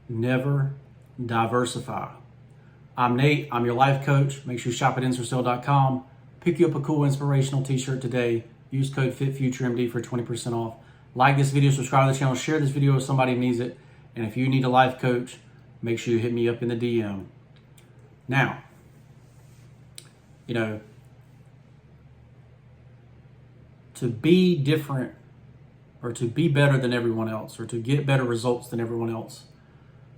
Never diversify. I'm Nate. I'm your life coach. Make sure you shop at Ensorsale.com. Pick you up a cool inspirational t-shirt today. Use code FitfutureMD for 20% off. Like this video, subscribe to the channel, share this video with somebody who needs it. And if you need a life coach, make sure you hit me up in the DM. Now, to be different or to be better than everyone else or to get better results than everyone else,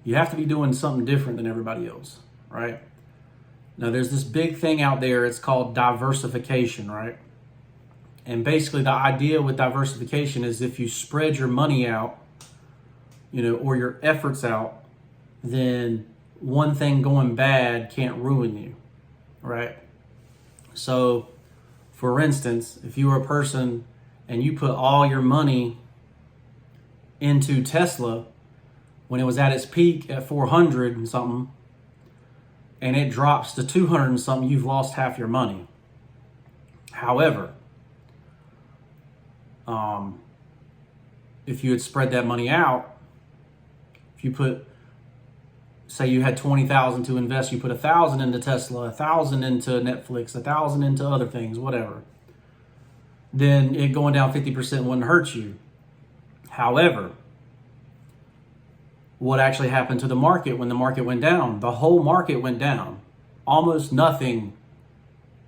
you have to be doing something different than everybody else, right? Now, there's this big thing out there. It's called diversification, right? And basically the idea with diversification is if you spread your money out, or your efforts out, then one thing going bad can't ruin you, right? So, for instance, if you were a person and you put all your money into Tesla when it was at its peak at 400 and something, and it drops to 200 and something, you've lost half your money. However, if you had spread that money out, if you put, say you had 20,000 to invest, you put 1,000 into Tesla, 1,000 into Netflix, 1,000 into other things, whatever, then it going down 50% wouldn't hurt you. However, what actually happened to the market when the market went down? The whole market went down. Almost nothing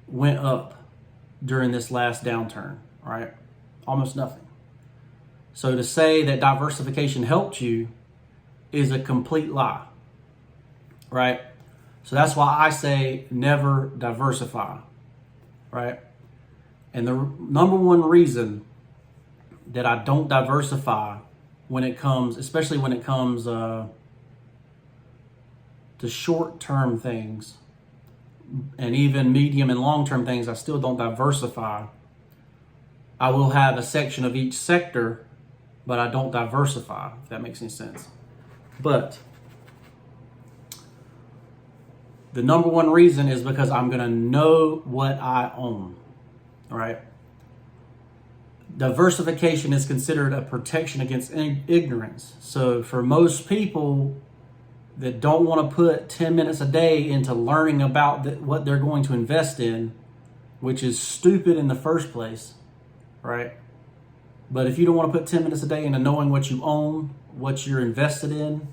went up during this last downturn, right? Almost nothing. So to say that diversification helped you is a complete lie, right? So that's why I say never diversify, right? And the number one reason that I don't diversify when it comes, especially when it comes to short-term things and even medium and long-term things, I still don't diversify. I will have a section of each sector, but I don't diversify, if that makes any sense. But the number one reason is because I'm going to know what I own, right? Diversification is considered a protection against ignorance. So for most people that don't want to put 10 minutes a day into learning about what they're going to invest in, which is stupid in the first place, right? But if you don't want to put 10 minutes a day into knowing what you own, what you're invested in,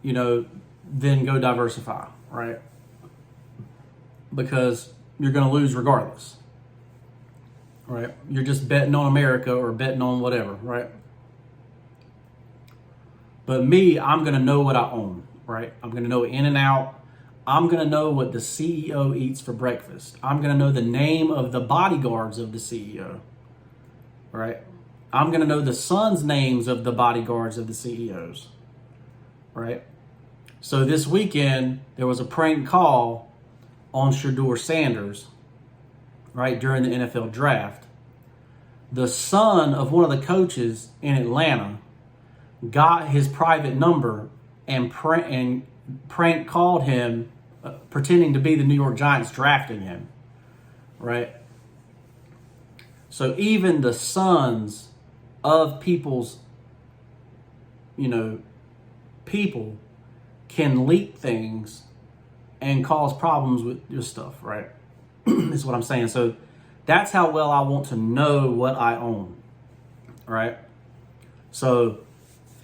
then go diversify, right? Because you're going to lose regardless, right? You're just betting on America or betting on whatever, right? But me, I'm going to know what I own, right? I'm going to know in and out. I'm going to know what the CEO eats for breakfast. I'm going to know the name of the bodyguards of the CEO, right? I'm going to know the sons' names of the bodyguards of the CEOs, right? So this weekend, there was a prank call on Shedeur Sanders, right, during the NFL draft. The son of one of the coaches in Atlanta got his private number and prank called him, pretending to be the New York Giants drafting him, right? So even the sons of people's, people can leak things and cause problems with your stuff, right? Is what I'm saying. So that's how well I want to know what I own, right? So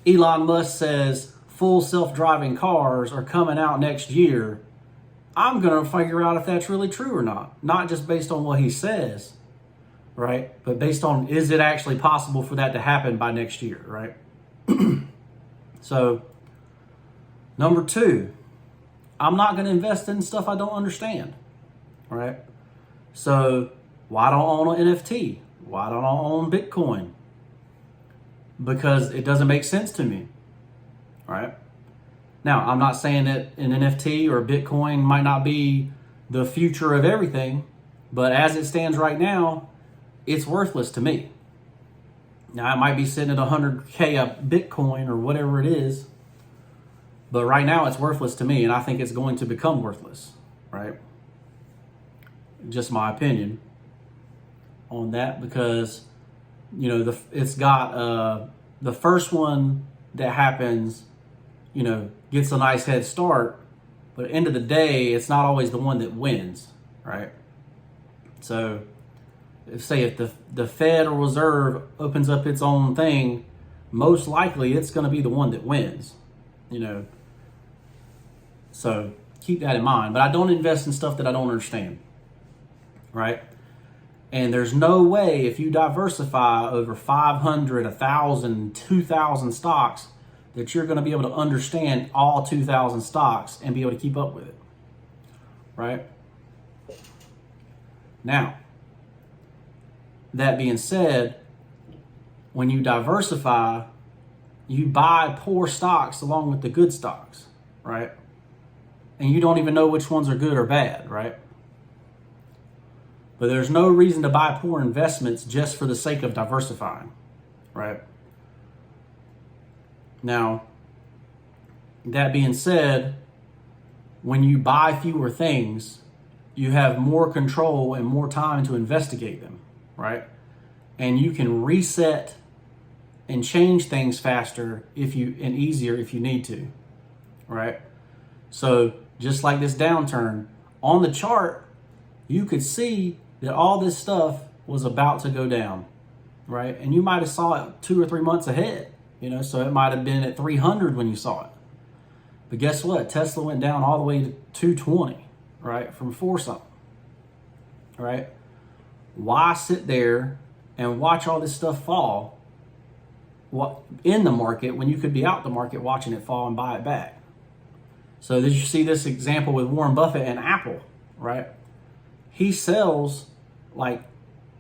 Elon Musk says full self-driving cars are coming out next year. I'm going to figure out if that's really true or not just based on what he says, right? But based on, is it actually possible for that to happen by next year, right? So, number two, I'm not going to invest in stuff I don't understand, right? So, why don't I own an NFT? Why don't I own Bitcoin? Because it doesn't make sense to me, right? Now, I'm not saying that an NFT or Bitcoin might not be the future of everything, but as it stands right now, it's worthless to me. Now, it might be sitting at 100K a Bitcoin or whatever it is, but right now it's worthless to me, and I think it's going to become worthless, right? Just my opinion on that, because it's got the first one that happens, gets a nice head start, but at the end of the day, it's not always the one that wins, right? So if the Federal Reserve opens up its own thing, most likely it's going to be the one that wins, So keep that in mind. But I don't invest in stuff that I don't understand, right? And there's no way if you diversify over 500, 1,000, 2,000 stocks that you're going to be able to understand all 2,000 stocks and be able to keep up with it, right? Now, that being said, when you diversify, you buy poor stocks along with the good stocks, right? And you don't even know which ones are good or bad, right? But there's no reason to buy poor investments just for the sake of diversifying, right? Now, that being said, when you buy fewer things, you have more control and more time to investigate them, right? And you can reset and change things faster and easier if you need to, right? So just like this downturn, on the chart, you could see that all this stuff was about to go down, right? And you might have saw it 2 or 3 months ahead, so it might have been at 300 when you saw it. But guess what? Tesla went down all the way to 220, right? From 4 something, right? Why sit there and watch all this stuff fall in the market when you could be out the market watching it fall and buy it back? So did you see this example with Warren Buffett and Apple, right? He sells I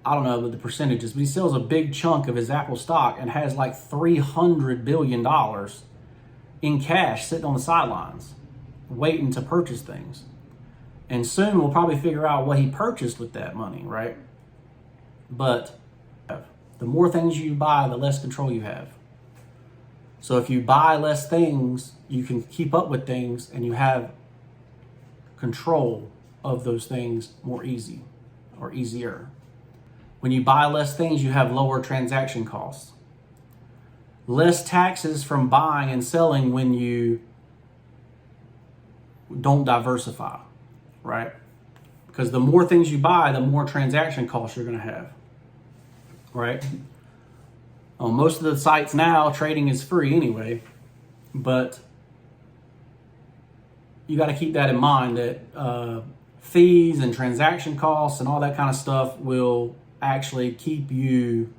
don't know the percentages, but he sells a big chunk of his Apple stock and has like $300 billion in cash sitting on the sidelines, waiting to purchase things. And soon we'll probably figure out what he purchased with that money, right? But the more things you buy, the less control you have. So if you buy less things, you can keep up with things and you have control of those things easier. When you buy less things, you have lower transaction costs. Less taxes from buying and selling when you don't diversify, right? Because the more things you buy, the more transaction costs you're going to have, right? On most of the sites now, trading is free anyway, but you got to keep that in mind that fees and transaction costs and all that kind of stuff will actually keep you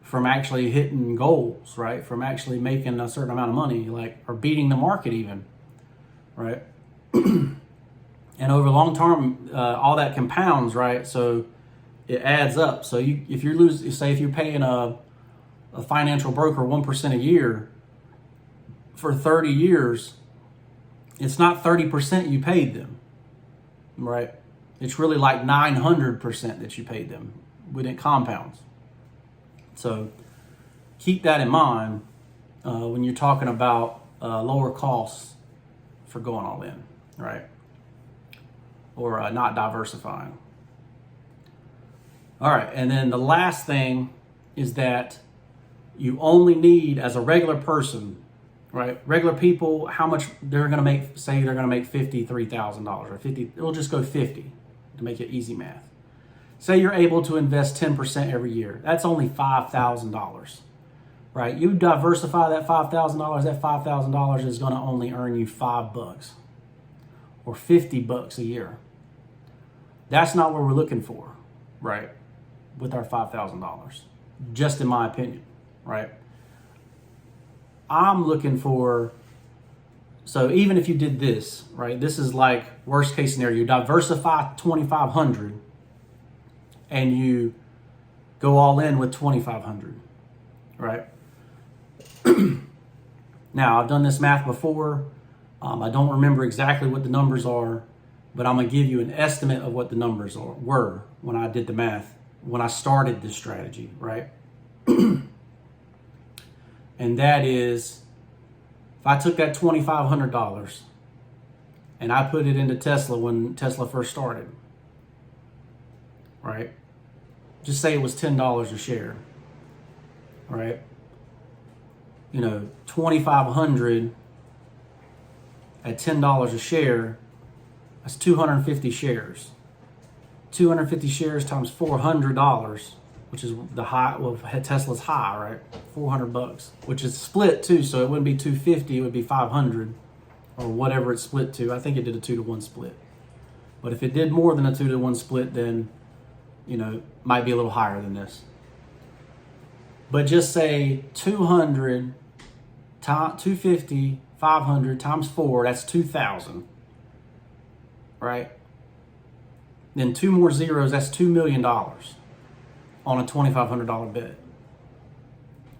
from actually hitting goals, right? From actually making a certain amount of money, or beating the market even, right? And over long term, all that compounds, right? So it adds up. So if you're paying a financial broker 1% a year for 30 years, it's not 30% you paid them, right? It's really like 900% that you paid them when it compounds. So keep that in mind when you're talking about lower costs for going all in, right? Or not diversifying. All right, and then the last thing is that you only need, as a regular person, right? Regular people, how much they're going to make, say they're going to make $53,000 or 50, we'll just go 50 to make it easy math. Say you're able to invest 10% every year. That's only $5,000, right? You diversify that $5,000, that $5,000 is going to only earn you $5 or $50 a year. That's not what we're looking for, right? With our $5,000, just in my opinion, right? I'm looking for, so even if you did this, right? This is like worst case scenario. You diversify 2,500 and you go all in with 2,500, right? Now, I've done this math before. I don't remember exactly what the numbers are, but I'm going to give you an estimate of what the numbers were when I did the math, when I started this strategy, right? And that is, if I took that $2,500 and I put it into Tesla when Tesla first started, right? Just say it was $10 a share, right? $2,500 at $10 a share, that's 250 shares. 250 shares times $400, which is the high, well, Tesla's high, right? $400, which is split too. So it wouldn't be 250, it would be 500 or whatever it's split to. I think it did a 2-to-1 split. But if it did more than a 2-to-1 split, then, you know, might be a little higher than this. But just say 200, 250, 500 times 4, that's 2,000, right? Then 2 more zeros, that's $2 million on a $2,500 bet,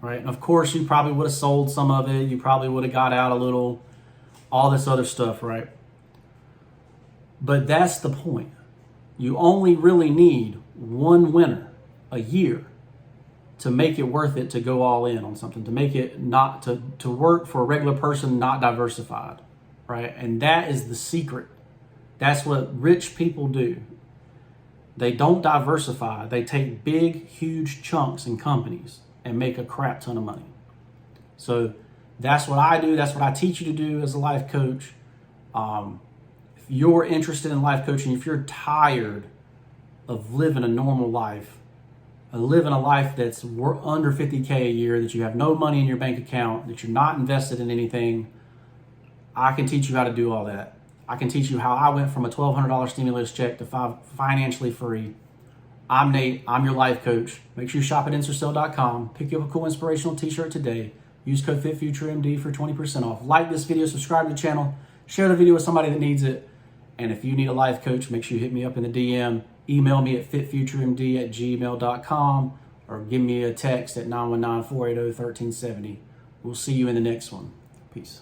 right? And of course, you probably would have sold some of it. You probably would have got out a little, all this other stuff, right? But that's the point. You only really need one winner a year to make it worth it to go all in on something, to make it not to work for a regular person, not diversified, right? And that is the secret. That's what rich people do. They don't diversify. They take big, huge chunks in companies and make a crap ton of money. So that's what I do. That's what I teach you to do as a life coach. If you're interested in life coaching, if you're tired of living a normal life, living a life that's under 50K a year, that you have no money in your bank account, that you're not invested in anything, I can teach you how to do all that. I can teach you how I went from a $1,200 stimulus check to financially free. I'm Nate. I'm your life coach. Make sure you shop at Ensorsale.com. Pick you up a cool inspirational t-shirt today. Use code FitfutureMD for 20% off. Like this video, subscribe to the channel, share the video with somebody that needs it. And if you need a life coach, make sure you hit me up in the DM. Email me at fitfuturemd@gmail.com or give me a text at 919-480-1370. We'll see you in the next one. Peace.